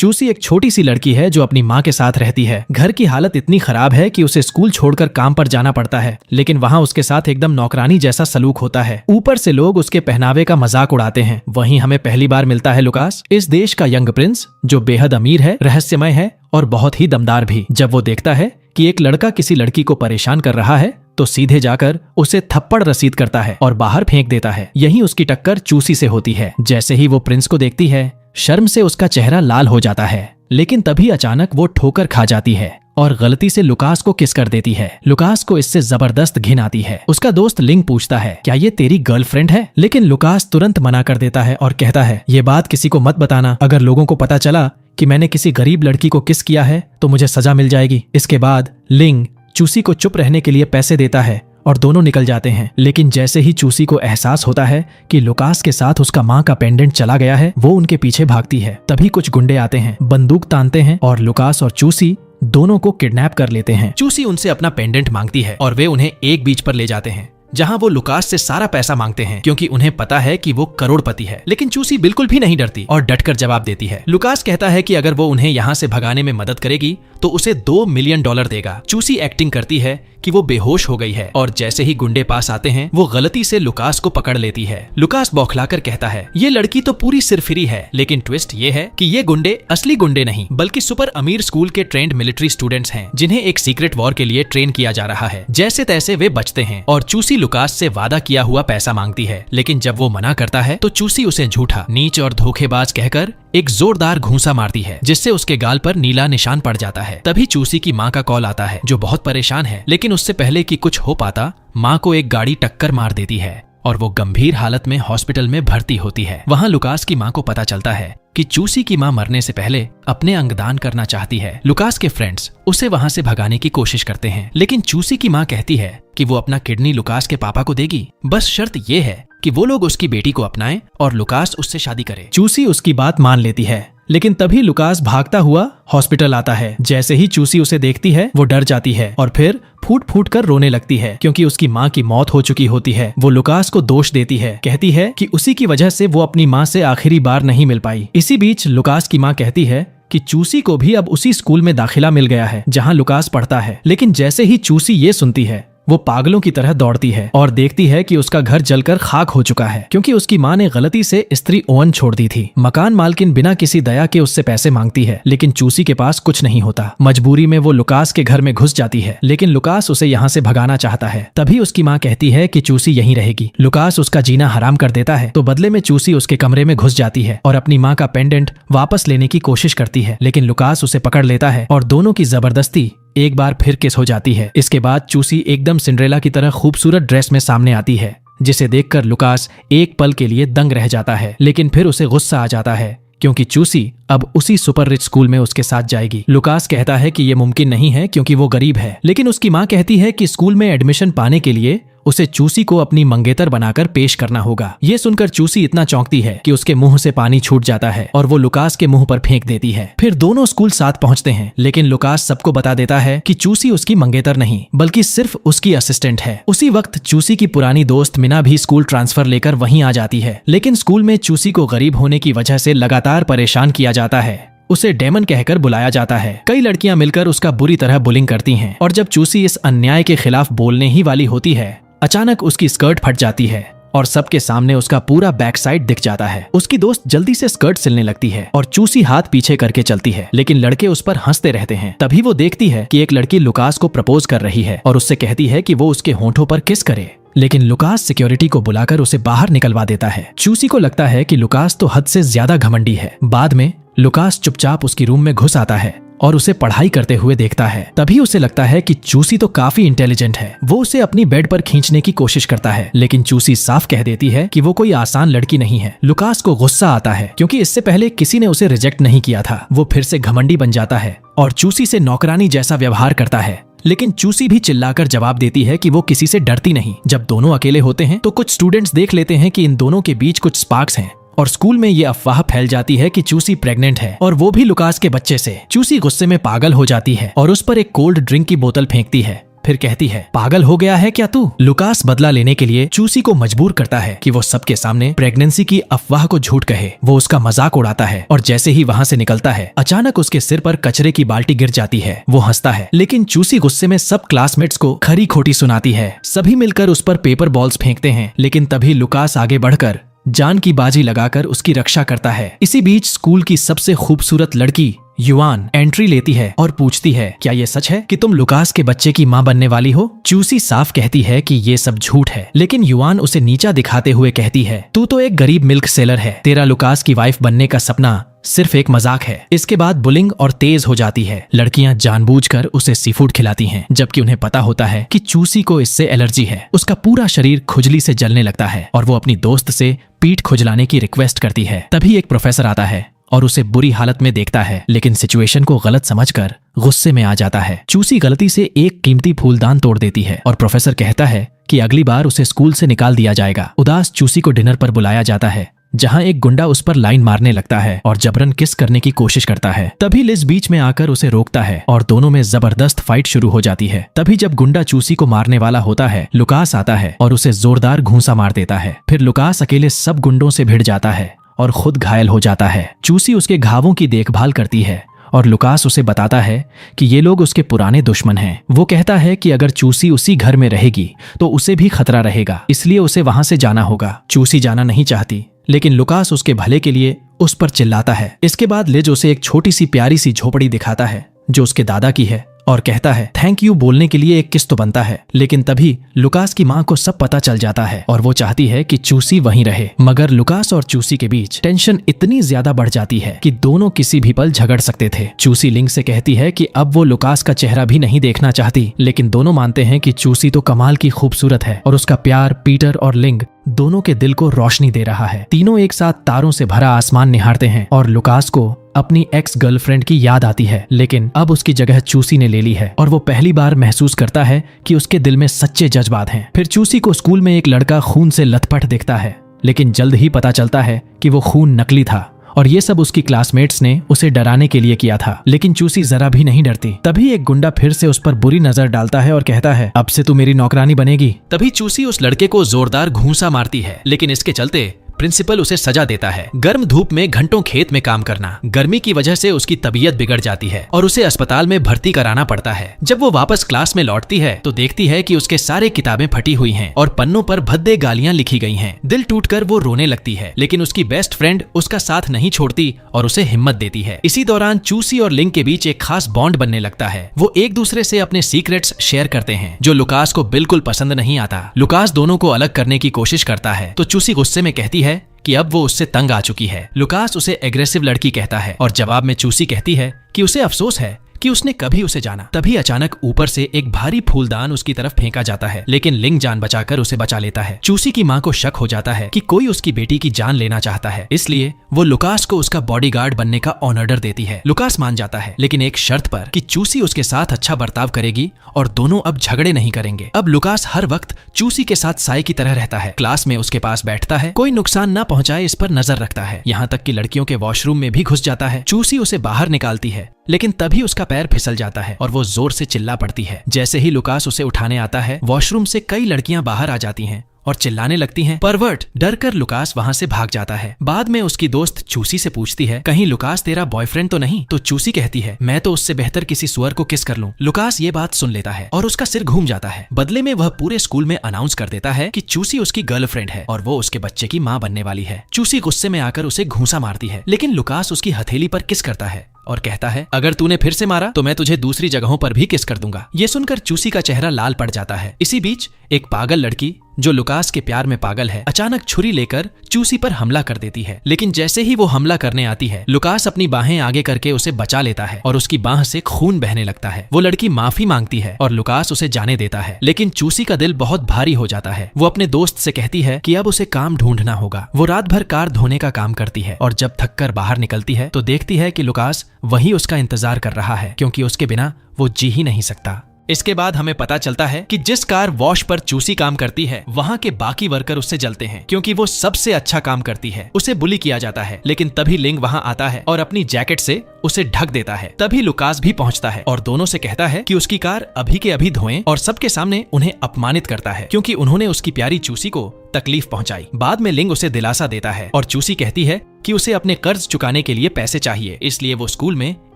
चूसी एक छोटी सी लड़की है जो अपनी माँ के साथ रहती है। घर की हालत इतनी खराब है कि उसे स्कूल छोड़कर काम पर जाना पड़ता है, लेकिन वहाँ उसके साथ एकदम नौकरानी जैसा सलूक होता है। ऊपर से लोग उसके पहनावे का मजाक उड़ाते हैं। वहीं हमें पहली बार मिलता है लुकास, इस देश का यंग प्रिंस जो बेहद अमीर है, रहस्यमय है और बहुत ही दमदार भी। जब वो देखता है कि एक लड़का किसी लड़की को परेशान कर रहा है तो सीधे जाकर उसे थप्पड़ रसीद करता है और बाहर फेंक देता है। यहीं उसकी टक्कर चूसी से होती है। जैसे ही वो प्रिंस को देखती है, शर्म से उसका चेहरा लाल हो जाता है, लेकिन तभी अचानक वो ठोकर खा जाती है और गलती से लुकास को किस कर देती है। लुकास को इससे जबरदस्त घिन आती है। उसका दोस्त लिंग पूछता है, क्या ये तेरी गर्लफ्रेंड है? लेकिन लुकास तुरंत मना कर देता है और कहता है, ये बात किसी को मत बताना। अगर लोगों को पता चला कि मैंने किसी गरीब लड़की को किस किया है तो मुझे सजा मिल जाएगी। इसके बाद लिंग चूसी को चुप रहने के लिए पैसे देता है और दोनों निकल जाते हैं। लेकिन जैसे ही चूसी को एहसास होता है कि लुकास के साथ उसका माँ का पेंडेंट चला गया है, वो उनके पीछे भागती है। तभी कुछ गुंडे आते हैं, बंदूक तानते हैं और लुकास और चूसी दोनों को किडनैप कर लेते हैं। चूसी उनसे अपना पेंडेंट मांगती है और वे उन्हें एक बीच पर ले जाते हैं जहां वो लुकास से सारा पैसा मांगते हैं, क्योंकि उन्हें पता है कि वो करोड़पति है। लेकिन चूसी बिल्कुल भी नहीं डरती और डटकर जवाब देती है। लुकास कहता है कि अगर वो उन्हें यहाँ से भगाने में मदद करेगी तो उसे $2 मिलियन देगा। चूसी एक्टिंग करती है कि वो बेहोश हो गई है और जैसे ही गुंडे पास आते हैं वो गलती से लुकास को पकड़ लेती है। लुकास बौखलाकर कहता है, ये लड़की तो पूरी सिरफिरी है। लेकिन ट्विस्ट ये है कि ये गुंडे असली गुंडे नहीं बल्कि सुपर अमीर स्कूल के ट्रेंड मिलिट्री स्टूडेंट्स हैं, जिन्हें एक सीक्रेट वॉर के लिए ट्रेन किया जा रहा है। जैसे तैसे वे बचते हैं और चूसी लुकास से वादा किया हुआ पैसा मांगती है। लेकिन जब वो मना करता है तो चूसी उसे झूठा, नीच और धोखेबाज कहकर एक जोरदार घूंसा मारती है, जिससे उसके गाल पर नीला निशान पड़ जाता है। तभी चूसी की माँ का कॉल आता है, जो बहुत परेशान है। लेकिन उससे पहले कि कुछ हो पाता, माँ को एक गाड़ी टक्कर मार देती है और वो गंभीर हालत में हॉस्पिटल में भर्ती होती है। वहाँ लुकास की माँ को पता चलता है कि चूसी की माँ मरने से पहले अपने अंगदान करना चाहती है। लुकास के फ्रेंड्स उसे वहाँ से भगाने की कोशिश करते हैं, लेकिन चूसी की माँ कहती है कि वो अपना किडनी लुकास के पापा को देगी। बस शर्त ये है कि वो लोग उसकी बेटी को अपनाएं और लुकास उससे शादी करे। चूसी उसकी बात मान लेती है, लेकिन तभी लुकास भागता हुआ हॉस्पिटल आता है। जैसे ही चूसी उसे देखती है वो डर जाती है और फिर फूट फूट कर रोने लगती है, क्योंकि उसकी माँ की मौत हो चुकी होती है। वो लुकास को दोष देती है, कहती है कि उसी की वजह से वो अपनी माँ से आखिरी बार नहीं मिल पाई। इसी बीच लुकास की माँ कहती है कि चूसी को भी अब उसी स्कूल में दाखिला मिल गया है जहाँ लुकास पढ़ता है। लेकिन जैसे ही चूसी ये सुनती है वो पागलों की तरह दौड़ती है और देखती है कि उसका घर जलकर खाक हो चुका है, क्योंकि उसकी माँ ने गलती से स्त्री ओवन छोड़ दी थी। मकान मालकिन बिना किसी दया के उससे पैसे मांगती है, लेकिन चूसी के पास कुछ नहीं होता। मजबूरी में वो लुकास के घर में घुस जाती है, लेकिन लुकास उसे यहाँ से भगाना चाहता है। तभी उसकी माँ कहती है कि चूसी यहीं रहेगी। लुकास उसका जीना हराम कर देता है, तो बदले में चूसी उसके कमरे में घुस जाती है और अपनी माँ का पेंडेंट वापस लेने की कोशिश करती है। लेकिन लुकास उसे पकड़ लेता है और दोनों की जबरदस्ती एक बार फिर किस हो जाती है। इसके बाद चूसी एकदम सिंड्रेला की तरह खूबसूरत ड्रेस में सामने आती है, जिसे देखकर लुकास एक पल के लिए दंग रह जाता है। लेकिन फिर उसे गुस्सा आ जाता है, क्योंकि चूसी अब उसी सुपर रिच स्कूल में उसके साथ जाएगी। लुकास कहता है कि ये मुमकिन नहीं है क्योंकि वो गरीब है, लेकिन उसकी माँ कहती है कि स्कूल में एडमिशन पाने के लिए उसे चूसी को अपनी मंगेतर बनाकर पेश करना होगा। ये सुनकर चूसी इतना चौंकती है कि उसके मुंह से पानी छूट जाता है और वो लुकास के मुंह पर फेंक देती है। फिर दोनों स्कूल साथ पहुंचते हैं, लेकिन लुकास सबको बता देता है कि चूसी उसकी मंगेतर नहीं बल्कि सिर्फ उसकी असिस्टेंट है। उसी वक्त चूसी की पुरानी दोस्त मिना भी स्कूल ट्रांसफर लेकर वहीं आ जाती है, लेकिन स्कूल में चूसी को गरीब होने की वजह से लगातार परेशान किया जाता है। उसे डेमन कहकर बुलाया जाता है। कई लड़कियां मिलकर उसका बुरी तरह बुलिंग करती हैं और जब चूसी इस अन्याय के खिलाफ बोलने ही वाली होती है, अचानक उसकी स्कर्ट फट जाती है और सबके सामने उसका पूरा बैक साइड दिख जाता है। उसकी दोस्त जल्दी से स्कर्ट सिलने लगती है और चूसी हाथ पीछे करके चलती है, लेकिन लड़के उस पर हंसते रहते हैं। तभी वो देखती है कि एक लड़की लुकास को प्रपोज कर रही है और उससे कहती है कि वो उसके होंठों पर किस करे, लेकिन लुकास सिक्योरिटी को बुलाकर उसे बाहर निकलवा देता है। चूसी को लगता है कि लुकास तो हद से ज्यादा घमंडी है। बाद में लुकास चुपचाप उसकी रूम में घुस आता है और उसे पढ़ाई करते हुए देखता है। तभी उसे लगता है कि चूसी तो काफी इंटेलिजेंट है। वो उसे अपनी बेड पर खींचने की कोशिश करता है, लेकिन चूसी साफ कह देती है कि वो कोई आसान लड़की नहीं है। लुकास को गुस्सा आता है, क्योंकि इससे पहले किसी ने उसे रिजेक्ट नहीं किया था। वो फिर से घमंडी बन जाता है और चूसी से नौकरानी जैसा व्यवहार करता है, लेकिन चूसी भी चिल्लाकर जवाब देती है कि वो किसी से डरती नहीं। जब दोनों अकेले होते हैं तो कुछ स्टूडेंट्स देख लेते हैं कि इन दोनों के बीच कुछ स्पार्क्स हैं और स्कूल में ये अफवाह फैल जाती है कि चूसी प्रेग्नेंट है, और वो भी लुकास के बच्चे से। चूसी गुस्से में पागल हो जाती है और उस पर एक कोल्ड ड्रिंक की बोतल फेंकती है, फिर कहती है, पागल हो गया है क्या तू? लुकास बदला लेने के लिए चूसी को मजबूर करता है कि वो सबके सामने प्रेगनेंसी की अफवाह को झूठ कहे। वो उसका मजाक उड़ाता है और जैसे ही वहाँ से निकलता है अचानक उसके सिर पर कचरे की बाल्टी गिर जाती है। वो हंसता है, लेकिन चूसी गुस्से में सब क्लासमेट्स को खरी खोटी सुनाती है। सभी मिलकर उस पर पेपर बॉल्स फेंकते हैं, लेकिन तभी लुकास आगे बढ़कर जान की बाजी लगाकर उसकी रक्षा करता है। इसी बीच स्कूल की सबसे खूबसूरत लड़की युआन एंट्री लेती है और पूछती है, क्या ये सच है कि तुम लुकास के बच्चे की मां बनने वाली हो? चूसी साफ कहती है कि ये सब झूठ है, लेकिन युआन उसे नीचा दिखाते हुए कहती है, तू तो एक गरीब मिल्क सेलर है, तेरा लुकास की वाइफ बनने का सपना सिर्फ एक मजाक है। इसके बाद बुलिंग और तेज हो जाती है। लड़कियां जानबूझकर उसे सीफूड खिलाती हैं, जबकि उन्हें पता होता है कि चूसी को इससे एलर्जी है। उसका पूरा शरीर खुजली से जलने लगता है और वो अपनी दोस्त से पीठ खुजलाने की रिक्वेस्ट करती है। तभी एक प्रोफेसर आता है और उसे बुरी हालत में देखता है, लेकिन सिचुएशन को गलत समझकर गुस्से में आ जाता है। चूसी गलती से एक कीमती फूलदान तोड़ देती है और प्रोफेसर कहता है कि अगली बार उसे स्कूल से निकाल दिया जाएगा। उदास चूसी को डिनर पर बुलाया जाता है, जहां एक गुंडा उस पर लाइन मारने लगता है और जबरन किस करने की कोशिश करता है। तभी लिज बीच में आकर उसे रोकता है और दोनों में जबरदस्त फाइट शुरू हो जाती है। तभी जब गुंडा चूसी को मारने वाला होता है, लुकास आता है और उसे जोरदार घूंसा मार देता है। फिर लुकास अकेले सब गुंडों से भिड़ जाता है और खुद घायल हो जाता है। चूसी उसके घावों की देखभाल करती है और लुकास उसे बताता है कि ये लोग उसके पुराने दुश्मन हैं। वो कहता है कि अगर चूसी उसी घर में रहेगी तो उसे भी खतरा रहेगा, इसलिए उसे वहां से जाना होगा। चूसी जाना नहीं चाहती, लेकिन लुकास उसके भले के लिए उस पर चिल्लाता है। इसके बाद लिज उसे एक छोटी सी प्यारी सी झोपड़ी दिखाता है जो उसके दादा की है और कहता है, थैंक यू बोलने के लिए एक किस तो बनता है। लेकिन तभी लुकास की मां को सब पता चल जाता है और वो चाहती है कि चूसी वहीं रहे। मगर लुकास और चूसी के बीच टेंशन इतनी ज्यादा बढ़ जाती है कि दोनों किसी भी पल झगड़ सकते थे। चूसी लिंग से कहती है कि अब वो लुकास का चेहरा भी नहीं देखना चाहती, लेकिन दोनों मानते हैं कि चूसी तो कमाल की खूबसूरत है और उसका प्यार पीटर और लिंग दोनों के दिल को रोशनी दे रहा है। तीनों एक साथ तारों से भरा आसमान निहारते हैं और लुकास को अपनी एक्स गर्लफ्रेंड की याद आती है, लेकिन अब उसकी जगह चूसी ने ले ली है और वो पहली बार महसूस करता है कि उसके दिल में सच्चे जज्बात हैं। फिर चूसी को स्कूल में एक लड़का खून से लथपथ दिखता है, लेकिन जल्द ही पता चलता है कि वो खून नकली था और ये सब उसकी क्लासमेट्स ने उसे डराने के लिए किया था। लेकिन चूसी जरा भी नहीं डरती। तभी एक गुंडा फिर से उस पर बुरी नजर डालता है और कहता है, अब से तू मेरी नौकरानी बनेगी। तभी चूसी उस लड़के को जोरदार घूंसा मारती है, लेकिन इसके चलते प्रिंसिपल उसे सजा देता है। गर्म धूप में घंटों खेत में काम करना, गर्मी की वजह से उसकी तबीयत बिगड़ जाती है और उसे अस्पताल में भर्ती कराना पड़ता है। जब वो वापस क्लास में लौटती है तो देखती है कि उसके सारे किताबें फटी हुई हैं और पन्नों पर भद्दे गालियां लिखी गई हैं। दिल टूटकर वो रोने लगती है, लेकिन उसकी बेस्ट फ्रेंड उसका साथ नहीं छोड़ती और उसे हिम्मत देती है। इसी दौरान चूसी और लिंग के बीच एक खास बॉन्ड बनने लगता है। वो एक दूसरे से अपने सीक्रेट्स शेयर करते हैं, जो लुकास को बिल्कुल पसंद नहीं आता। लुकास दोनों को अलग करने की कोशिश करता है तो चूसी गुस्से में कहती है कि अब वो उससे तंग आ चुकी है। लुकास उसे एग्रेसिव लड़की कहता है और जवाब में चूसी कहती है कि उसे अफसोस है कि उसने कभी उसे जाना। तभी अचानक ऊपर से एक भारी फूलदान उसकी तरफ फेंका जाता है, लेकिन लिंग जान बचाकर उसे बचा लेता है। चूसी की मां को शक हो जाता है कि कोई उसकी बेटी की जान लेना चाहता है, इसलिए वो लुकास को उसका बॉडीगार्ड बनने का ऑर्डर देती है। लुकास मान जाता है, लेकिन एक शर्त पर कि चूसी उसके साथ अच्छा बर्ताव करेगी और दोनों अब झगड़े नहीं करेंगे। अब लुकास हर वक्त चूसी के साथ साई की तरह रहता है, क्लास में उसके पास बैठता है, कोई नुकसान न पहुंचाए इस पर नजर रखता है, यहाँ तक कि लड़कियों के वॉशरूम में भी घुस जाता है। चूसी उसे बाहर निकालती है, लेकिन तभी उसका पैर फिसल जाता है और वो जोर से चिल्ला पड़ती है। जैसे ही लुकास उसे उठाने आता है, वॉशरूम से कई लड़कियां बाहर आ जाती हैं और चिल्लाने लगती हैं, परवर्ट। डर कर लुकास वहां से भाग जाता है। बाद में उसकी दोस्त चूसी से पूछती है, कहीं लुकास तेरा बॉयफ्रेंड तो नहीं? तो चूसी कहती है, मैं तो उससे बेहतर किसी सुअर को किस कर लूं। लुकास ये बात सुन लेता है और उसका सिर घूम जाता है। बदले में वह पूरे स्कूल में अनाउंस कर देता है कि चूसी उसकी गर्लफ्रेंड है और वो उसके बच्चे की मां बनने वाली है। चूसी गुस्से में आकर उसे घूंसा मारती है, लेकिन लुकास उसकी हथेली पर किस करता है और कहता है, अगर तूने फिर से मारा तो मैं तुझे दूसरी जगहों पर भी किस कर दूंगा। ये सुनकर चूसी का चेहरा लाल पड़ जाता है। इसी बीच एक पागल लड़की जो लुकास के प्यार में पागल है, अचानक छुरी लेकर चूसी पर हमला कर देती है, लेकिन जैसे ही वो हमला करने आती है, लुकास अपनी बाहें आगे करके उसे बचा लेता है और उसकी बाह से खून बहने लगता है। वो लड़की माफी मांगती है और लुकास उसे जाने देता है, लेकिन चूसी का दिल बहुत भारी हो जाता है। वो अपने दोस्त से कहती है कि अब उसे काम ढूंढना होगा। वो रात भर कार धोने का काम करती है और जब थक कर बाहर निकलती है तो देखती है कि लुकास वही उसका इंतजार कर रहा है, क्योंकि उसके बिना वो जी ही नहीं सकता। इसके बाद हमें पता चलता है कि जिस कार वॉश पर चूसी काम करती है वहाँ के बाकी वर्कर उससे जलते हैं क्योंकि वो सबसे अच्छा काम करती है। उसे बुली किया जाता है, लेकिन तभी लिंग वहाँ आता है और अपनी जैकेट से उसे ढक देता है। तभी लुकास भी पहुँचता है और दोनों से कहता है कि उसकी कार अभी के अभी धोएं और सबके सामने उन्हें अपमानित करता है क्योंकि उन्होंने उसकी प्यारी चूसी को तकलीफ पहुंचाई। बाद में लिंग उसे दिलासा देता है और चूसी कहती है कि उसे अपने कर्ज चुकाने के लिए पैसे चाहिए, इसलिए वो स्कूल में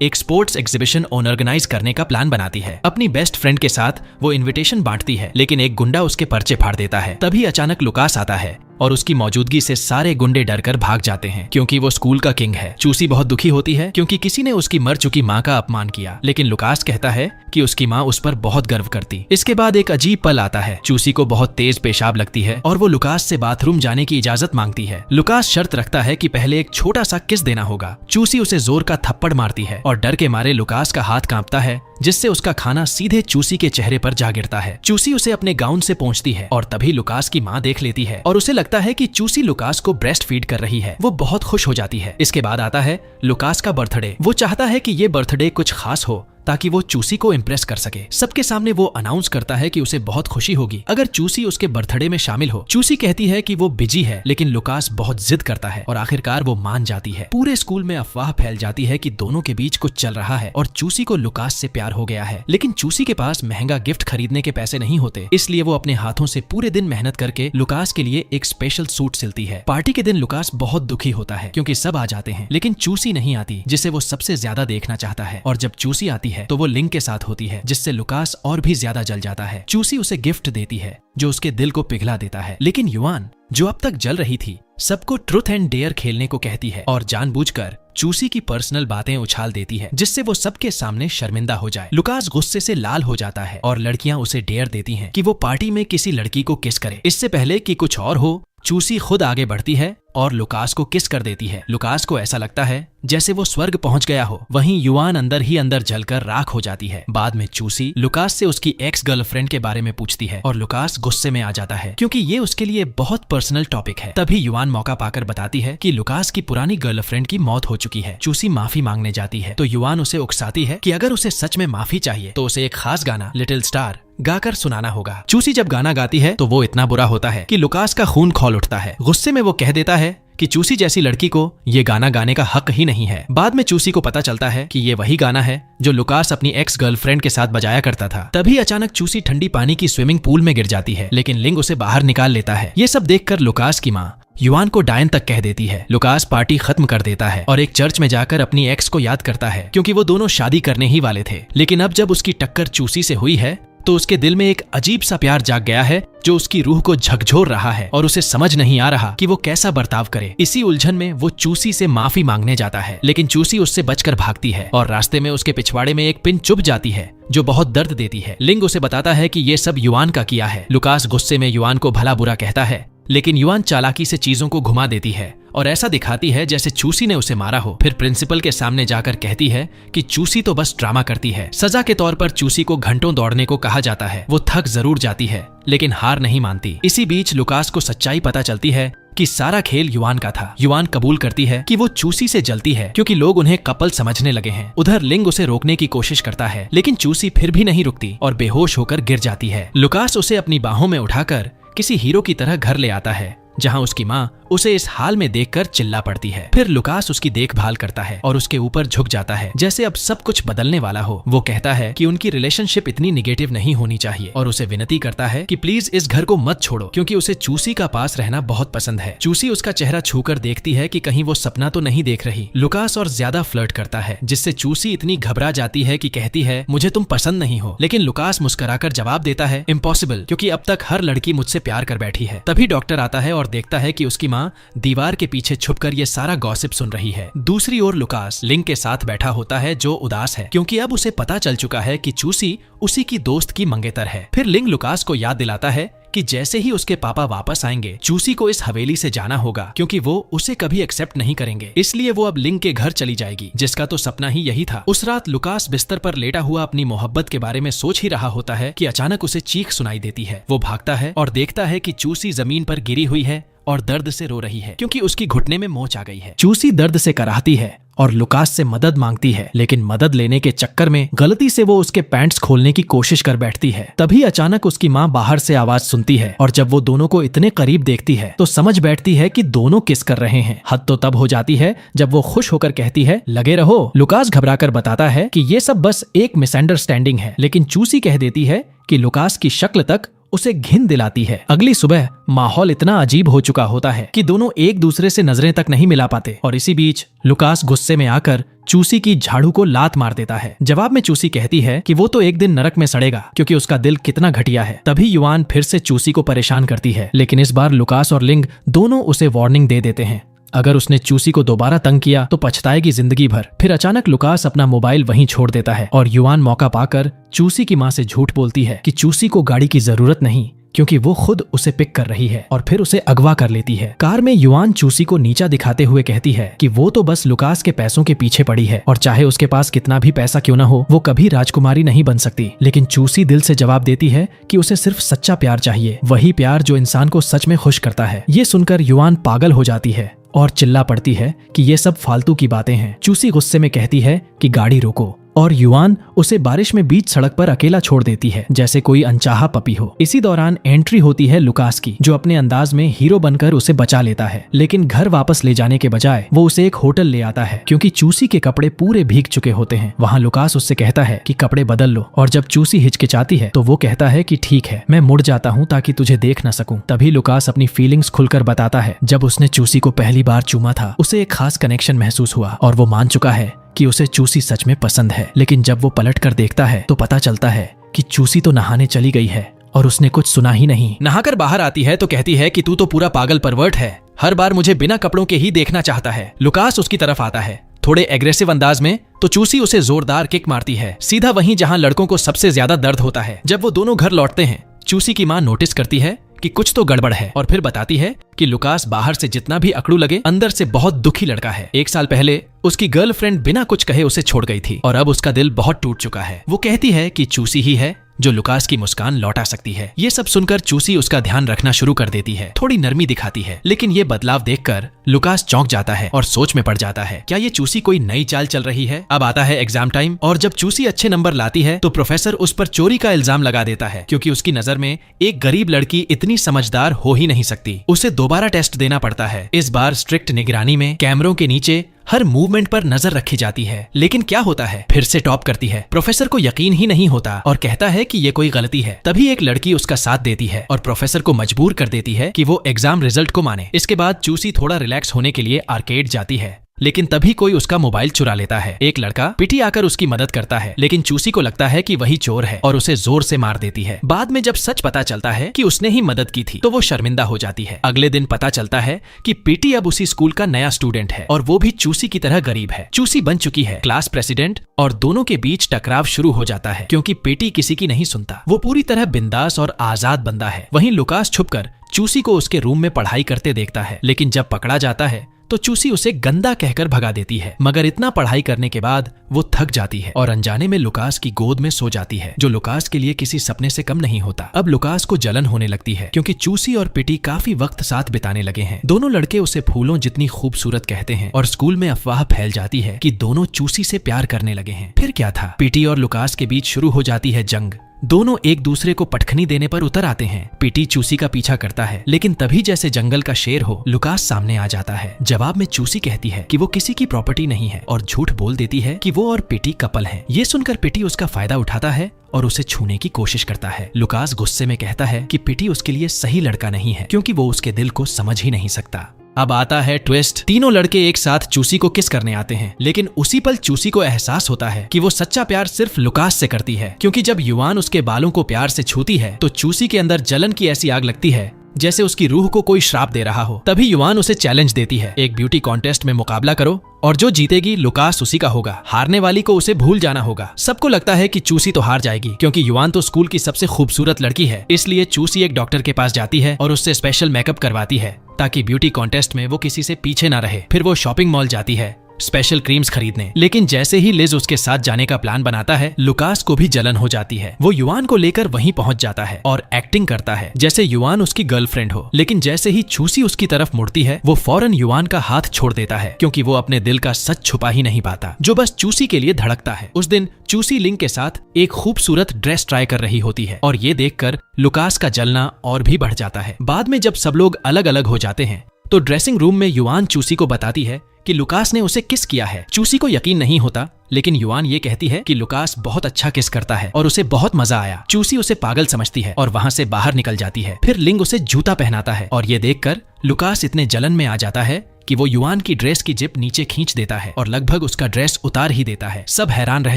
एक स्पोर्ट्स एग्जीबिशन ऑर्गेनाइज करने का प्लान बनाती है। अपनी बेस्ट फ्रेंड के साथ वो इनविटेशन बांटती है, लेकिन एक गुंडा उसके पर्चे फाड़ देता है। तभी अचानक लुकास आता है और उसकी मौजूदगी से सारे गुंडे डरकर भाग जाते हैं क्योंकि वो स्कूल का किंग है। चूसी बहुत दुखी होती है क्योंकि किसी ने उसकी मर चुकी माँ का अपमान किया, लेकिन लुकास कहता है कि उसकी माँ उस पर बहुत गर्व करती। इसके बाद एक अजीब पल आता है। चूसी को बहुत तेज पेशाब लगती है और वो लुकास से बाथरूम जाने की इजाजत मांगती है। लुकास शर्त रखता है कि पहले एक छोटा सा किस देना होगा। चूसी उसे जोर का थप्पड़ मारती है और डर के मारे लुकास का हाथ कांपता है, जिससे उसका खाना सीधे चूसी के चेहरे पर जा गिरता है। चूसी उसे अपने गाउन से पोंछती है और तभी लुकास की माँ देख लेती है और उसे लगता है कि चूसी लुकास को ब्रेस्ट फीड कर रही है। वो बहुत खुश हो जाती है। इसके बाद आता है लुकास का बर्थडे। वो चाहता है कि ये बर्थडे कुछ खास हो ताकि वो चूसी को इम्प्रेस कर सके। सबके सामने वो अनाउंस करता है कि उसे बहुत खुशी होगी अगर चूसी उसके बर्थडे में शामिल हो। चूसी कहती है कि वो बिजी है, लेकिन लुकास बहुत जिद करता है और आखिरकार वो मान जाती है। पूरे स्कूल में अफवाह फैल जाती है कि दोनों के बीच कुछ चल रहा है और चूसी को लुकास से प्यार हो गया है। लेकिन चूसी के पास महंगा गिफ्ट खरीदने के पैसे नहीं होते, इसलिए वो अपने हाथों से पूरे दिन मेहनत करके लुकास के लिए एक स्पेशल सूट सिलती है। पार्टी के दिन लुकास बहुत दुखी होता है क्योंकि सब आ जाते हैं, लेकिन चूसी नहीं आती, जिसे वो सबसे ज्यादा देखना चाहता है। और जब चूसी आती है तो वो लिंग के साथ होती है, जिससे लुकास और भी ज्यादा जल जाता है। चूसी उसे गिफ्ट देती है जो उसके दिल को पिघला देता है, लेकिन युआन जो अब तक जल रही थी सबको ट्रुथ एंड डेयर खेलने को कहती है और जानबूझकर चूसी की पर्सनल बातें उछाल देती है, जिससे वो सबके सामने शर्मिंदा हो जाए। लुकास गुस्से से लाल हो जाता है और लड़कियां उसे डेयर देती हैं कि वो पार्टी में किसी लड़की को किस करे। इससे पहले कि कुछ और हो, चूसी खुद आगे बढ़ती है और लुकास को किस कर देती है। लुकास को ऐसा लगता है जैसे वो स्वर्ग पहुंच गया हो। वहीं युआन अंदर ही अंदर जलकर राख हो जाती है। बाद में चूसी लुकास से उसकी एक्स गर्लफ्रेंड के बारे में पूछती है और लुकास गुस्से में आ जाता है क्योंकि ये उसके लिए बहुत पर्सनल टॉपिक है। तभी युआन मौका पाकर बताती है कि लुकास की पुरानी गर्लफ्रेंड की मौत हो चुकी है। चूसी माफी मांगने जाती है तो युआन उसे उकसाती है कि अगर उसे सच में माफी चाहिए तो उसे एक खास गाना लिटिल स्टार गाकर सुनाना होगा। चूसी जब गाना गाती है तो वो इतना बुरा होता है कि लुकास का खून खौल उठता है। गुस्से में वो कह देता है कि चूसी जैसी लड़की को ये गाना गाने का हक ही नहीं है। बाद में चूसी को पता चलता है कि ये वही गाना है जो लुकास अपनी एक्स गर्लफ्रेंड के साथ बजाया करता था। तभी अचानक चूसी ठंडी पानी की स्विमिंग पूल में गिर जाती है, लेकिन लिंग उसे बाहर निकाल लेता है। ये सब देखकर लुकास की माँ युआन को डायन तक कह देती है। लुकास पार्टी खत्म कर देता है और एक चर्च में जाकर अपनी एक्स को याद करता है क्योंकि वो दोनों शादी करने ही वाले थे। लेकिन अब जब उसकी टक्कर चूसी से हुई है तो उसके दिल में एक अजीब सा प्यार जाग गया है जो उसकी रूह को झकझोर रहा है और उसे समझ नहीं आ रहा कि वो कैसा बर्ताव करे। इसी उलझन में वो चूसी से माफी मांगने जाता है, लेकिन चूसी उससे बचकर भागती है और रास्ते में उसके पिछवाड़े में एक पिन चुभ जाती है जो बहुत दर्द देती है। लिंग उसे बताता है कि ये सब युआन का किया है। लुकास गुस्से में युआन को भला बुरा कहता है, लेकिन युआन चालाकी से चीजों को घुमा देती है और ऐसा दिखाती है जैसे चूसी ने उसे मारा हो। फिर प्रिंसिपल के सामने जाकर कहती है कि चूसी तो बस ड्रामा करती है। सजा के तौर पर चूसी को घंटों दौड़ने को कहा जाता है। वो थक जरूर जाती है लेकिन हार नहीं मानती। इसी बीच लुकास को सच्चाई पता चलती है कि सारा खेल युआन का था। युआन कबूल करती है कि वो चूसी से जलती है क्योंकि लोग उन्हें कपल समझने लगे हैं। उधर लिंग उसे रोकने की कोशिश करता है, लेकिन चूसी फिर भी नहीं रुकती और बेहोश होकर गिर जाती है। लुकास उसे अपनी बाहों में उठाकर किसी हीरो की तरह घर ले आता है, जहां उसकी माँ उसे इस हाल में देखकर चिल्ला पड़ती है। फिर लुकास उसकी देखभाल करता है और उसके ऊपर झुक जाता है जैसे अब सब कुछ बदलने वाला हो। वो कहता है कि उनकी रिलेशनशिप इतनी निगेटिव नहीं होनी चाहिए और उसे विनती करता है कि प्लीज इस घर को मत छोड़ो क्योंकि उसे चूसी का पास रहना बहुत पसंद है। चूसी उसका चेहरा छूकर देखती है कि कहीं वो सपना तो नहीं देख रही। लुकास और ज्यादा फ्लर्ट करता है जिससे चूसी इतनी घबरा जाती है कि कहती है मुझे तुम पसंद नहीं हो, लेकिन लुकास मुस्कुराकर जवाब देता है इम्पॉसिबल, क्योंकि अब तक हर लड़की मुझसे प्यार कर बैठी है। तभी डॉक्टर आता है और देखता है कि उसकी माँ दीवार के पीछे छुपकर ये सारा गॉसिप सुन रही है। दूसरी ओर लुकास लिंग के साथ बैठा होता है जो उदास है क्योंकि अब उसे पता चल चुका है कि चूसी उसी की दोस्त की मंगेतर है। फिर लिंग लुकास को याद दिलाता है कि जैसे ही उसके पापा वापस आएंगे चूसी को इस हवेली से जाना होगा क्योंकि वो उसे कभी एक्सेप्ट नहीं करेंगे। इसलिए वो अब लिंग के घर चली जाएगी, जिसका तो सपना ही यही था। उस रात लुकास बिस्तर पर लेटा हुआ अपनी मोहब्बत के बारे में सोच ही रहा होता है कि अचानक उसे चीख सुनाई देती है। वो भागता है और देखता है कि चूसी जमीन पर गिरी हुई है और दर्द से रो रही है क्योंकि उसकी घुटने में मोच आ गई है। चूसी दर्द से कराहती है और लुकास से मदद मांगती है, लेकिन मदद लेने के चक्कर में गलती से वो उसके पैंट्स खोलने की कोशिश कर बैठती है। तभी अचानक उसकी माँ बाहर से आवाज सुनती है और जब वो दोनों को इतने करीब देखती है तो समझ बैठती है कि दोनों किस कर रहे हैं। हद तो तब हो जाती है जब वो खुश होकर कहती है, लगे रहो। लुकास घबराकर बताता है कि ये सब बस एक मिसअंडरस्टैंडिंग है, लेकिन चूसी कह देती है कि लुकास की शक्ल तक उसे घिन दिलाती है। अगली सुबह माहौल इतना अजीब हो चुका होता है कि दोनों एक दूसरे से नजरें तक नहीं मिला पाते और इसी बीच लुकास गुस्से में आकर चूसी की झाड़ू को लात मार देता है। जवाब में चूसी कहती है कि वो तो एक दिन नरक में सड़ेगा क्योंकि उसका दिल कितना घटिया है। तभी युआन फिर से चूसी को परेशान करती है, लेकिन इस बार लुकास और लिंग दोनों उसे वार्निंग दे देते हैं। अगर उसने चूसी को दोबारा तंग किया तो पछताएगी जिंदगी भर। फिर अचानक लुकास अपना मोबाइल वहीं छोड़ देता है और युआन मौका पाकर चूसी की माँ से झूठ बोलती है कि चूसी को गाड़ी की जरूरत नहीं क्योंकि वो खुद उसे पिक कर रही है और फिर उसे अगवा कर लेती है। कार में युआन चूसी को नीचा दिखाते हुए कहती है कि वो तो बस लुकास के पैसों के पीछे पड़ी है और चाहे उसके पास कितना भी पैसा क्यों ना हो वो कभी राजकुमारी नहीं बन सकती। लेकिन चूसी दिल से जवाब देती है कि उसे सिर्फ सच्चा प्यार चाहिए, वही प्यार जो इंसान को सच में खुश करता है। ये सुनकर युआन पागल हो जाती है और चिल्ला पड़ती है कि ये सब फालतू की बातें हैं। चूसी गुस्से में कहती है कि गाड़ी रोको और युआन उसे बारिश में बीच सड़क पर अकेला छोड़ देती है जैसे कोई अनचाहा पपी हो। इसी दौरान एंट्री होती है लुकास की, जो अपने अंदाज में हीरो बनकर उसे बचा लेता है, लेकिन घर वापस ले जाने के बजाय वो उसे एक होटल ले आता है क्योंकि चूसी के कपड़े पूरे भीग चुके होते हैं। वहाँ लुकास उससे कहता है कि कपड़े बदल लो और जब चूसी हिचकिचाती है तो वो कहता है कि ठीक है, मैं मुड़ जाता हूँ ताकि तुझे देख न सकूं। तभी लुकास अपनी फीलिंग्स खुलकर बताता है। जब उसने चूसी को पहली बार चूमा था उसे एक खास कनेक्शन महसूस हुआ और वो मान चुका है कि उसे चूसी सच में पसंद है। लेकिन जब वो पलट कर देखता है तो पता चलता है कि चूसी तो नहाने चली गई है और उसने कुछ सुना ही नहीं। नहाकर बाहर आती है तो कहती है कि तू तो पूरा पागल परवर्ट है, हर बार मुझे बिना कपड़ों के ही देखना चाहता है। लुकास उसकी तरफ आता है थोड़े एग्रेसिव अंदाज में, तो चूसी उसे जोरदार किक मारती है, सीधा वहीं जहां लड़कों को सबसे ज्यादा दर्द होता है। जब वो दोनों घर लौटते हैं चूसी की माँ नोटिस करती है कि कुछ तो गड़बड़ है और फिर बताती है कि लुकास बाहर से जितना भी अकड़ू लगे अंदर से बहुत दुखी लड़का है। 1 साल पहले उसकी गर्लफ्रेंड बिना कुछ कहे उसे छोड़ गई थी और अब उसका दिल बहुत टूट चुका है। वो कहती है कि चूसी ही है जो लुकास की मुस्कान लौटा सकती है। ये सब सुनकर चूसी उसका ध्यान रखना शुरू कर देती है, थोड़ी नरमी दिखाती है, लेकिन ये बदलाव देखकर लुकास चौंक जाता है और सोच में पड़ जाता है, क्या ये चूसी कोई नई चाल चल रही है। अब आता है एग्जाम टाइम और जब चूसी अच्छे नंबर लाती है तो प्रोफेसर उस पर चोरी का इल्जाम लगा देता है क्योंकि उसकी नजर में एक गरीब लड़की इतनी समझदार हो ही नहीं सकती। उसे दोबारा टेस्ट देना पड़ता है। इस बार स्ट्रिक्ट निगरानी में कैमरों के नीचे हर मूवमेंट पर नजर रखी जाती है, लेकिन क्या होता है, फिर से टॉप करती है। प्रोफेसर को यकीन ही नहीं होता और कहता है कि ये कोई गलती है। तभी एक लड़की उसका साथ देती है और प्रोफेसर को मजबूर कर देती है कि वो एग्जाम रिजल्ट को माने। इसके बाद चूसी थोड़ा रिलैक्स होने के लिए आर्केड जाती है, लेकिन तभी कोई उसका मोबाइल चुरा लेता है। एक लड़का पिटी आकर उसकी मदद करता है, लेकिन चूसी को लगता है कि वही चोर है और उसे जोर से मार देती है। बाद में जब सच पता चलता है कि उसने ही मदद की थी तो वो शर्मिंदा हो जाती है। अगले दिन पता चलता है कि पीटी अब उसी स्कूल का नया स्टूडेंट है और वो भी चूसी की तरह गरीब है। चूसी बन चुकी है क्लास प्रेसिडेंट और दोनों के बीच टकराव शुरू हो जाता है क्योंकि पीटी किसी की नहीं सुनता। वो पूरी तरह बिंदास और आजाद बंदा है। वहीं लुकास छुपकर चूसी को उसके रूम में पढ़ाई करते देखता है, लेकिन जब पकड़ा जाता है तो चूसी उसे गंदा कहकर भगा देती है। मगर इतना पढ़ाई करने के बाद वो थक जाती है और अनजाने में लुकास की गोद में सो जाती है, जो लुकास के लिए किसी सपने से कम नहीं होता। अब लुकास को जलन होने लगती है क्योंकि चूसी और पिटी काफी वक्त साथ बिताने लगे हैं। दोनों लड़के उसे फूलों जितनी खूबसूरत कहते हैं और स्कूल में अफवाह फैल जाती है कि दोनों चूसी से प्यार करने लगे हैं। फिर क्या था, पिटी और लुकास के बीच शुरू हो जाती है जंग। दोनों एक दूसरे को पटखनी देने पर उतर आते हैं। पीटी चूसी का पीछा करता है, लेकिन तभी जैसे जंगल का शेर हो लुकास सामने आ जाता है। जवाब में चूसी कहती है कि वो किसी की प्रॉपर्टी नहीं है और झूठ बोल देती है कि वो और पीटी कपल हैं। ये सुनकर पीटी उसका फायदा उठाता है और उसे छूने की कोशिश करता है। लुकास गुस्से में कहता है कि पीटी उसके लिए सही लड़का नहीं है क्योंकि वो उसके दिल को समझ ही नहीं सकता। अब आता है ट्विस्ट। तीनों लड़के एक साथ चूसी को किस करने आते हैं, लेकिन उसी पल चूसी को एहसास होता है कि वो सच्चा प्यार सिर्फ लुकास से करती है, क्योंकि जब युआन उसके बालों को प्यार से छूती है तो चूसी के अंदर जलन की ऐसी आग लगती है जैसे उसकी रूह को कोई श्राप दे रहा हो। तभी युआन उसे चैलेंज देती है, एक ब्यूटी कॉन्टेस्ट में मुकाबला करो और जो जीतेगी लुकास उसी का होगा, हारने वाली को उसे भूल जाना होगा। सबको लगता है कि चूसी तो हार जाएगी क्योंकि युआन तो स्कूल की सबसे खूबसूरत लड़की है। इसलिए चूसी एक डॉक्टर के पास जाती है और उससे स्पेशल मेकअप करवाती है ताकि ब्यूटी कॉन्टेस्ट में वो किसी से पीछे ना रहे। फिर वो शॉपिंग मॉल जाती है स्पेशल क्रीम्स खरीदने। लेकिन जैसे ही लिज उसके साथ जाने का प्लान बनाता है, लुकास को भी जलन हो जाती है। वो युआन को लेकर वहीं पहुंच जाता है और एक्टिंग करता है जैसे युआन उसकी गर्लफ्रेंड हो। लेकिन जैसे ही चूसी उसकी तरफ मुड़ती है, वो फौरन युआन का हाथ छोड़ देता है, क्योंकि वो अपने दिल का सच छुपा ही नहीं पाता, जो बस चूसी के लिए धड़कता है। उस दिन चूसी लिंग के साथ एक खूबसूरत ड्रेस ट्राई कर रही होती है और ये देखकर लुकास का जलना और भी बढ़ जाता है। बाद में जब सब लोग अलग अलग हो जाते हैं तो ड्रेसिंग रूम में युआन चूसी को बताती है कि लुकास ने उसे किस किया है। चूसी को यकीन नहीं होता, लेकिन युआन ये कहती है कि लुकास बहुत अच्छा किस करता है और उसे बहुत मजा आया। चूसी उसे पागल समझती है और वहां से बाहर निकल जाती है। फिर लिंग उसे जूता पहनाता है और ये देखकर लुकास इतने जलन में आ जाता है कि वो युआन की ड्रेस की जिप नीचे खींच देता है और लगभग उसका ड्रेस उतार ही देता है। सब हैरान रह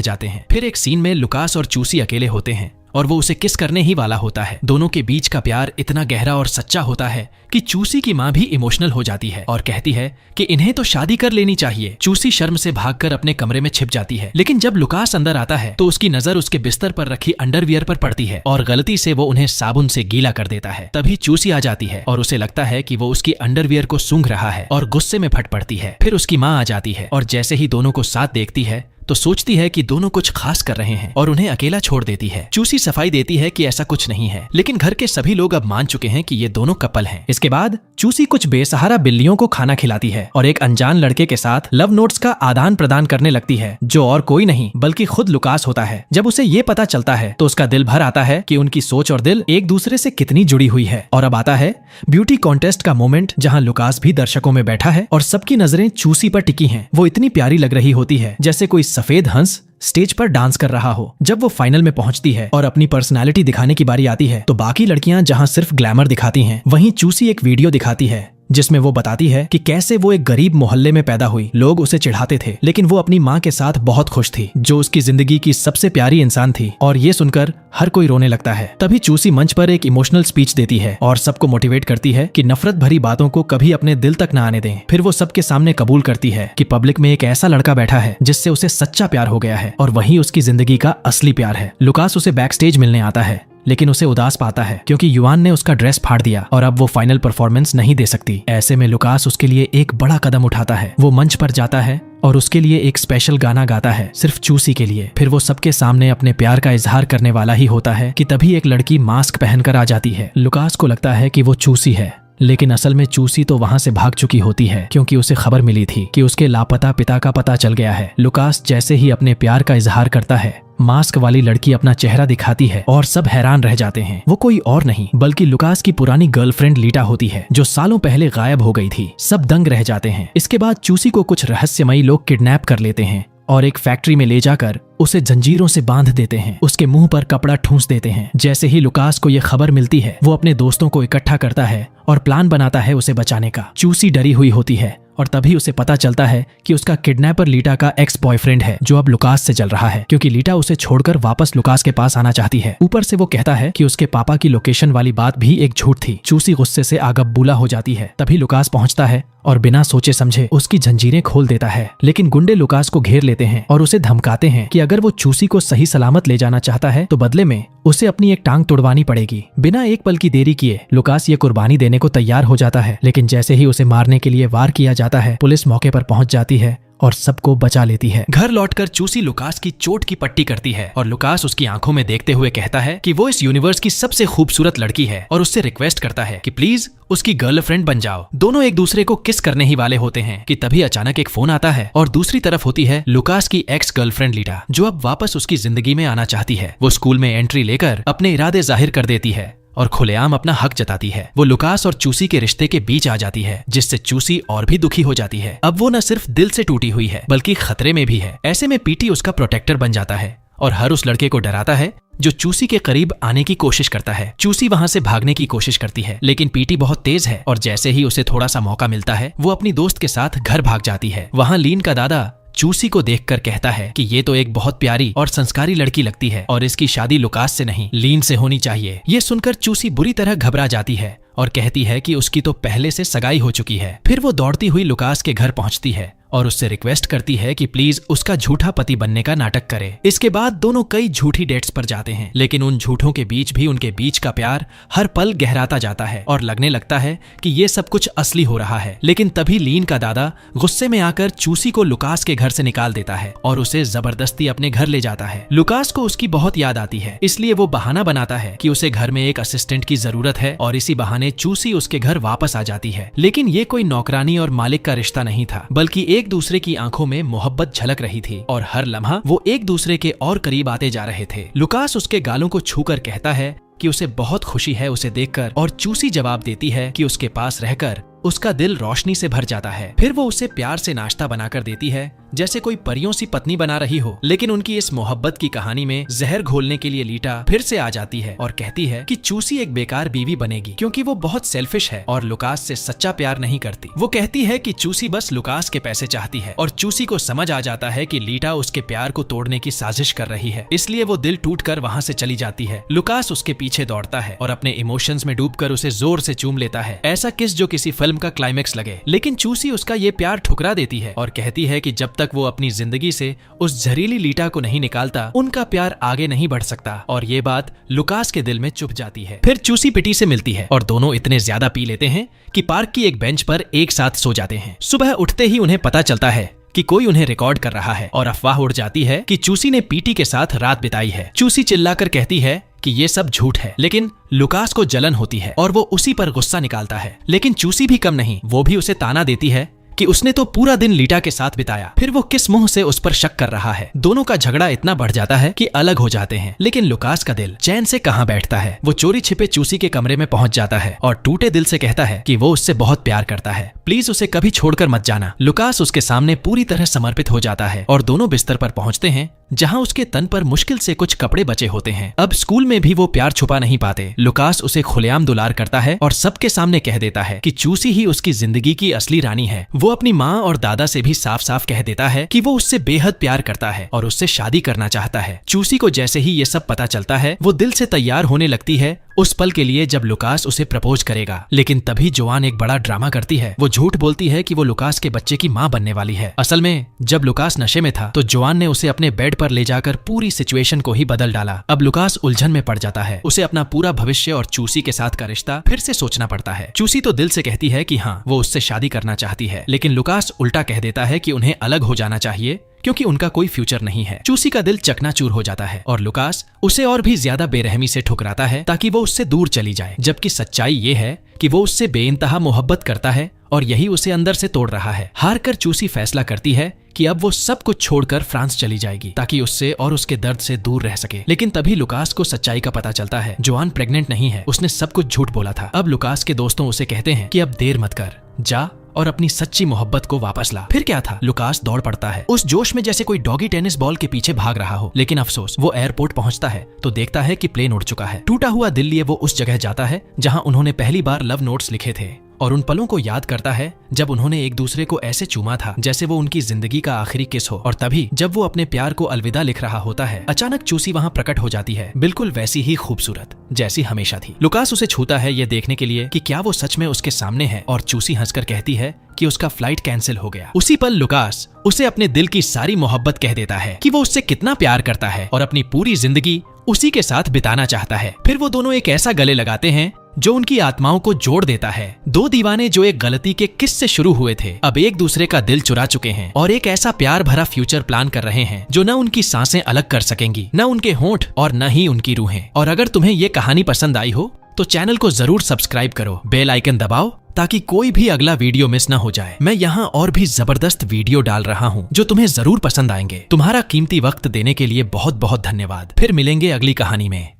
जाते हैं। फिर एक सीन में लुकास और चूसी अकेले होते हैं और वो उसे किस करने ही वाला होता है। दोनों के बीच का प्यार इतना गहरा और सच्चा होता है कि चूसी की माँ भी इमोशनल हो जाती है और कहती है कि इन्हें तो शादी कर लेनी चाहिए। चूसी शर्म से भागकर अपने कमरे में छिप जाती है, लेकिन जब लुकास अंदर आता है तो उसकी नजर उसके बिस्तर पर रखी अंडरवियर पर पड़ती है और गलती से वो उन्हें साबुन से गीला कर देता है। तभी चूसी आ जाती है और उसे लगता है कि वो उसकी अंडरवियर को सूंघ रहा है और गुस्से में फट पड़ती है। फिर उसकी माँ आ जाती है और जैसे ही दोनों को साथ देखती है तो सोचती है कि दोनों कुछ खास कर रहे हैं और उन्हें अकेला छोड़ देती है। चूसी सफाई देती है कि ऐसा कुछ नहीं है, लेकिन घर के सभी लोग अब मान चुके हैं कि ये दोनों कपल हैं। इसके बाद चूसी कुछ बेसहारा बिल्लियों को खाना खिलाती है और एक अनजान लड़के के साथ लव नोट्स का आदान प्रदान करने लगती है, जो और कोई नहीं बल्कि खुद लुकास होता है। जब उसे ये पता चलता है तो उसका दिल भर आता है कि उनकी सोच और दिल एक दूसरे से कितनी जुड़ी हुई है। और अब आता है ब्यूटी कॉन्टेस्ट का मोमेंट, जहाँ लुकास भी दर्शकों में बैठा है और सबकी नजरें चूसी पर टिकी हैं। वो इतनी प्यारी लग रही होती है जैसे कोई सफेद हंस स्टेज पर डांस कर रहा हो। जब वो फाइनल में पहुंचती है और अपनी पर्सनालिटी दिखाने की बारी आती है तो बाकी लड़कियां जहां सिर्फ ग्लैमर दिखाती हैं, वहीं चूसी एक वीडियो दिखाती है जिसमें वो बताती है कि कैसे वो एक गरीब मोहल्ले में पैदा हुई। लोग उसे चिढ़ाते थे, लेकिन वो अपनी माँ के साथ बहुत खुश थी, जो उसकी जिंदगी की सबसे प्यारी इंसान थी। और ये सुनकर हर कोई रोने लगता है। तभी चूसी मंच पर एक इमोशनल स्पीच देती है और सबको मोटिवेट करती है कि नफरत भरी बातों को कभी अपने दिल तक न आने दें। फिर वो सबके सामने कबूल करती है कि पब्लिक में एक ऐसा लड़का बैठा है जिससे उसे सच्चा प्यार हो गया है और वही उसकी जिंदगी का असली प्यार है। लुकास उसे बैक स्टेज मिलने आता है, लेकिन उसे उदास पाता है क्योंकि युआन ने उसका ड्रेस फाड़ दिया और अब वो फाइनल परफॉर्मेंस नहीं दे सकती। ऐसे में लुकास उसके लिए एक बड़ा कदम उठाता है। वो मंच पर जाता है और उसके लिए एक स्पेशल गाना गाता है, सिर्फ चूसी के लिए। फिर वो सबके सामने अपने प्यार का इजहार करने वाला ही होता है कि तभी एक लड़की मास्क पहनकर आ जाती है। लुकास को लगता है कि वो चूसी है, लेकिन असल में चूसी तो वहां से भाग चुकी होती है क्योंकि उसे खबर मिली थी कि उसके लापता पिता का पता चल गया है। लुकास जैसे ही अपने प्यार का इजहार करता है, मास्क वाली लड़की अपना चेहरा दिखाती है और सब हैरान रह जाते हैं। वो कोई और नहीं बल्कि लुकास की पुरानी गर्लफ्रेंड लीटा होती है, जो सालों पहले गायब हो गई थी। सब दंग रह जाते हैं। इसके बाद चूसी को कुछ रहस्यमयी लोग किडनैप कर लेते हैं और एक फैक्ट्री में ले जाकर उसे जंजीरों से बांध देते हैं। उसके मुंह पर कपड़ा ठूंस देते हैं। जैसे ही लुकास को ये खबर मिलती है, वो अपने दोस्तों को इकट्ठा करता है और प्लान बनाता है उसे बचाने का। चूसी डरी हुई होती है और तभी उसे पता चलता है कि उसका किडनैपर लीटा का एक्स बॉयफ्रेंड है, जो अब लुकास से चल रहा है, क्योंकि लीटा उसे छोड़कर वापस लुकास के पास आना चाहती है। ऊपर से वो कहता है कि उसके पापा की लोकेशन वाली बात भी एक झूठ थी। चूसी गुस्से से आगबबूला हो जाती है। तभी लुकास पहुंचता है और बिना सोचे समझे उसकी जंजीरें खोल देता है, लेकिन गुंडे लुकास को घेर लेते हैं और उसे धमकाते हैं कि अगर वो चूसी को सही सलामत ले जाना चाहता है तो बदले में उसे अपनी एक टांग तुड़वानी पड़ेगी। बिना एक पल की देरी किए लुकास ये कुर्बानी देने को तैयार हो जाता है, लेकिन जैसे ही उसे मारने के लिए वार किया जाता है, पुलिस मौके पर पहुंच जाती है और सबको बचा लेती है। घर लौटकर चूसी लुकास की चोट की पट्टी करती है और लुकास उसकी आंखों में देखते हुए कहता है कि वो इस यूनिवर्स की सबसे खूबसूरत लड़की है और उससे रिक्वेस्ट करता है कि प्लीज उसकी गर्लफ्रेंड बन जाओ। दोनों एक दूसरे को किस करने ही वाले होते हैं कि तभी अचानक एक फोन आता है और दूसरी तरफ होती है लुकास की एक्स गर्लफ्रेंड लीटा, जो अब वापस उसकी जिंदगी में आना चाहती है। वो स्कूल में एंट्री लेकर अपने इरादे जाहिर कर देती है और खुलेआम अपना हक जताती है। वो लुकास और चूसी के रिश्ते के बीच आ जाती है, जिससे चूसी और भी दुखी हो जाती है। अब वो न सिर्फ दिल से टूटी हुई है बल्कि खतरे में भी है। ऐसे में पीटी उसका प्रोटेक्टर बन जाता है और हर उस लड़के को डराता है जो चूसी के करीब आने की कोशिश करता है। चूसी वहां से भागने की कोशिश करती है, लेकिन पीटी बहुत तेज है और जैसे ही उसे थोड़ा सा मौका मिलता है, वो अपनी दोस्त के साथ घर भाग जाती है। वहां लीन का दादा चूसी को देखकर कहता है कि ये तो एक बहुत प्यारी और संस्कारी लड़की लगती है और इसकी शादी लुकास से नहीं लीन से होनी चाहिए। ये सुनकर चूसी बुरी तरह घबरा जाती है और कहती है कि उसकी तो पहले से सगाई हो चुकी है। फिर वो दौड़ती हुई लुकास के घर पहुंचती है और उससे रिक्वेस्ट करती है कि प्लीज उसका झूठा पति बनने का नाटक करे। इसके बाद दोनों कई झूठी डेट्स पर जाते हैं, लेकिन उन झूठों के बीच भी उनके बीच का प्यार हर पल गहराता जाता है और लगने लगता है कि ये सब कुछ असली हो रहा है। लेकिन तभी लीन का दादा गुस्से में आकर चूसी को लुकास के घर से निकाल देता है और उसे जबरदस्ती अपने घर ले जाता है। लुकास को उसकी बहुत याद आती है, इसलिए वो बहाना बनाता है कि उसे घर में एक असिस्टेंट की जरूरत है और इसी बहाने चूसी उसके घर वापस आ जाती है। लेकिन ये कोई नौकरानी और मालिक का रिश्ता नहीं था, बल्कि एक दूसरे की आंखों में मोहब्बत झलक रही थी और हर लम्हा वो एक दूसरे के और करीब आते जा रहे थे। लुकास उसके गालों को छूकर कहता है कि उसे बहुत खुशी है उसे देखकर, और चूसी जवाब देती है कि उसके पास रहकर उसका दिल रोशनी से भर जाता है। फिर वो उसे प्यार से नाश्ता बनाकर देती है जैसे कोई परियों सी पत्नी बना रही हो। लेकिन उनकी इस मोहब्बत की कहानी में जहर घोलने के लिए लीटा फिर से आ जाती है और कहती है कि चूसी एक बेकार बीवी बनेगी क्योंकि वो बहुत सेल्फिश है और लुकास से सच्चा प्यार नहीं करती। वो कहती है कि चूसी बस लुकास के पैसे चाहती है और चूसी को समझ आ जाता है कि लीटा उसके प्यार को तोड़ने की साजिश कर रही है, इसलिए वो दिल टूटकर वहाँ से चली जाती है। लुकास उसके पीछे दौड़ता है और अपने इमोशंस में डूबकर उसे जोर से चूम लेता है, ऐसा किस जो किसी फिल्म का क्लाइमेक्स लगे। लेकिन चूसी उसका ये प्यार ठुकरा देती है और कहती है कि जब तक वो अपनी जिंदगी से उस जहरीली लीटा को नहीं निकालता उनका प्यार आगे नहीं बढ़ सकता। और ये बात लुकास के दिल में चुभ जाती है। फिर चूसी पिटी से मिलती है और दोनों इतने ज्यादा पी लेते हैं कि पार्क की एक बेंच पर एक साथ सो जाते हैं। सुबह उठते ही उन्हें पता चलता है कि कोई उन्हें रिकॉर्ड कर रहा है और अफवाह उड़ जाती है कि चूसी ने पीटी के साथ रात बिताई है। चूसी चिल्लाकर कहती है कि ये सब झूठ है, लेकिन लुकास को जलन होती है और वो उसी पर गुस्सा निकालता है। लेकिन चूसी भी कम नहीं, वो भी उसे ताना देती है कि उसने तो पूरा दिन लीटा के साथ बिताया, फिर वो किस मुंह से उस पर शक कर रहा है। दोनों का झगड़ा इतना बढ़ जाता है कि अलग हो जाते हैं। लेकिन लुकास का दिल चैन से कहां बैठता है। वो चोरी छिपे चूसी के कमरे में पहुंच जाता है और टूटे दिल से कहता है कि वो उससे बहुत प्यार करता है, प्लीज उसे कभी छोड़कर मत जाना। लुकास उसके सामने पूरी तरह समर्पित हो जाता है और दोनों बिस्तर पर पहुंचते हैं जहां उसके तन पर मुश्किल से कुछ कपड़े बचे होते हैं। अब स्कूल में भी वो प्यार छुपा नहीं पाते। लुकास उसे खुलेआम दुलार करता है और सबके सामने कह देता है कि चूसी ही उसकी जिंदगी की असली रानी है। वो अपनी माँ और दादा से भी साफ साफ कह देता है कि वो उससे बेहद प्यार करता है और उससे शादी करना चाहता है। चूसी को जैसे ही ये सब पता चलता है वो दिल से तैयार होने लगती है उस पल के लिए जब लुकास उसे प्रपोज करेगा। लेकिन तभी जोआन एक बड़ा ड्रामा करती है। वो झूठ बोलती है कि वो लुकास के बच्चे की माँ बनने वाली है। असल में जब लुकास नशे में था तो जोआन ने उसे अपने बेड पर ले जाकर पूरी सिचुएशन को ही बदल डाला। अब लुकास उलझन में पड़ जाता है। उसे अपना पूरा भविष्य और चूसी के साथ का रिश्ता फिर से सोचना पड़ता है। चूसी तो दिल से कहती है कि हाँ वो उससे शादी करना चाहती है, लेकिन लुकास उल्टा कह देता है कि उन्हें अलग हो जाना चाहिए क्योंकि उनका कोई फ्यूचर नहीं है। चूसी का दिल चकनाचूर हो जाता है और लुकास उसे और भी ज्यादा बेरहमी से ठुकराता है ताकि वो उससे दूर चली जाए, जबकि सच्चाई ये है कि वो उससे बेइंतहा मोहब्बत करता है और यही उसे अंदर से तोड़ रहा है। हार कर चूसी फैसला करती है कि अब वो सब कुछ छोड़कर फ्रांस चली जाएगी ताकि उससे और उसके दर्द से दूर रह सके। लेकिन तभी लुकास को सच्चाई का पता चलता है। जोआन प्रेग्नेंट नहीं है, उसने सब कुछ झूठ बोला था। अब लुकास के दोस्तों उसे कहते हैं कि अब देर मत कर, जा और अपनी सच्ची मोहब्बत को वापस ला। फिर क्या था, लुकास दौड़ पड़ता है उस जोश में जैसे कोई डॉगी टेनिस बॉल के पीछे भाग रहा हो। लेकिन अफसोस, वो एयरपोर्ट पहुंचता है तो देखता है कि प्लेन उड़ चुका है। टूटा हुआ दिल लिए वो उस जगह जाता है जहां उन्होंने पहली बार लव नोट्स लिखे थे और उन पलों को याद करता है जब उन्होंने एक दूसरे को ऐसे चूमा था जैसे वो उनकी जिंदगी का आखिरी किस हो। और तभी जब वो अपने प्यार को अलविदा लिख रहा होता है, अचानक चूसी वहाँ प्रकट हो जाती है, बिल्कुल वैसी ही खूबसूरत जैसी हमेशा थी। लुकास उसे छूता है ये देखने के लिए कि क्या वो सच में उसके सामने है और चूसी हंसकर कहती है कि उसका फ्लाइट कैंसिल हो गया। उसी पल लुकास उसे अपने दिल की सारी मोहब्बत कह देता है कि वो उससे कितना प्यार करता है और अपनी पूरी जिंदगी उसी के साथ बिताना चाहता है। फिर वो दोनों एक ऐसा गले लगाते हैं जो उनकी आत्माओं को जोड़ देता है। दो दीवाने जो एक गलती के किस से शुरू हुए थे अब एक दूसरे का दिल चुरा चुके हैं और एक ऐसा प्यार भरा फ्यूचर प्लान कर रहे हैं जो न उनकी सांसें अलग कर सकेंगी, न उनके होंठ और न ही उनकी रूहें। और अगर तुम्हें ये कहानी पसंद आई हो तो चैनल को जरूर सब्सक्राइब करो, बेल आइकन दबाओ ताकि कोई भी अगला वीडियो मिस न हो जाए। मैं यहाँ और भी जबरदस्त वीडियो डाल रहा हूँ जो तुम्हें जरूर पसंद आएंगे। तुम्हारा कीमती वक्त देने के लिए बहुत बहुत धन्यवाद। फिर मिलेंगे अगली कहानी में।